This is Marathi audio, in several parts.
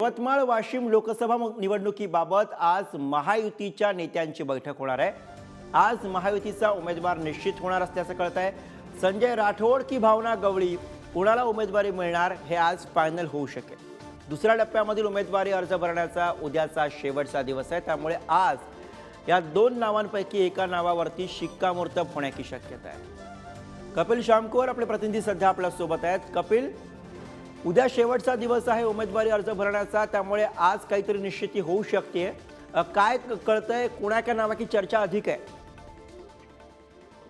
यवतमाळ वाशिम लोकसभा निवडणुकीबाबत आज महायुतीच्या नेत्यांची बैठक होणार आहे। आज महायुतीचा उमेदवार निश्चित होणार असल्याचं कळत आहे। संजय राठोड की भावना गवळी कोणाला उमेदवारी मिळणार हे आज फायनल होऊ शकेल। दुसऱ्या टप्प्यामधील उमेदवारी अर्ज भरण्याचा उद्याचा शेवटचा दिवस आहे, त्यामुळे आज या दोन नावांपैकी एका नावावरती शिक्कामोर्तब होण्याची शक्यता आहे। कपिल शामकोर आपले प्रतिनिधी सध्या आपल्या सोबत आहेत। कपिल, उद्या शेवटचा दिवस आहे उमेदवारी अर्ज भरण्याचा, त्यामुळे आज काहीतरी निश्चिती होऊ शकते। काय कळतंय, कोणाच्या नावाची चर्चा अधिक आहे?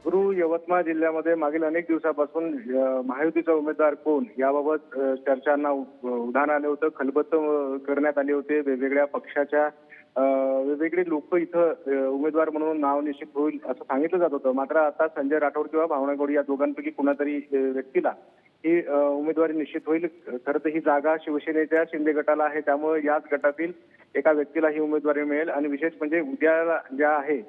गुरु, यवतमाळ जिल्ह्यामध्ये मागील अनेक दिवसापासून महायुतीचा उमेदवार कोण याबाबत चर्चांना उधाण आले होतं, खलबत्तं करण्यात आले होते। वेगवेगळ्या पक्षाच्या वेगवेगळे लोक इथं उमेदवार म्हणून नाव निश्चित होईल असं सांगितलं जात होतं। मात्र आता संजय राठोड किंवा भावना गवळी या दोघांपैकी कुणातरी व्यक्तीला ही उमेदवारी निश्चित होईल। खरं तर ही जागा शिवसेनेच्या शिंदे गटाला आहे, त्यामुळे याच गटातील एका व्यक्तीला ही उमेदवारी मिळेल। आणि विशेष म्हणजे उद्या ज्या आहे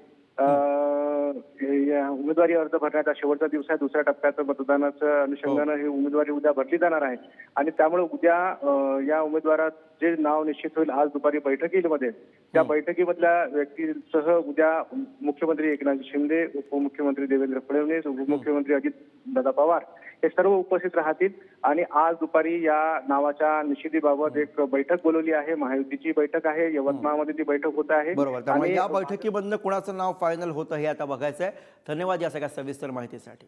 उमेदवारी अर्ज भरण्याचा शेवटचा दिवस आहे। दुसऱ्या टप्प्याचं मतदानाचं अनुषंगानं ही उमेदवारी उद्या भरली जाणार आहे आणि त्यामुळे उद्या या उमेदवारात जे नाव निश्चित होईल आज दुपारी बैठकीमध्ये, त्या बैठकीमधल्या व्यक्तीसह उद्या मुख्यमंत्री एकनाथ शिंदे, उपमुख्यमंत्री देवेंद्र फडणवीस, उपमुख्यमंत्री अजितदादा पवार हे सर्व उपस्थित राहतील। आणि आज दुपारी या नावाच्या निश्चितीबाबत एक बैठक बोलवली आहे। महायुतीची बैठक आहे, यवतमाळमध्ये ती बैठक होत आहे। बरोबर, त्यामुळे या बैठकीमधनं कुणाचं नाव फायनल होतं हे आता बघायचं आहे। धन्यवाद या सगळ्या सविस्तर माहितीसाठी।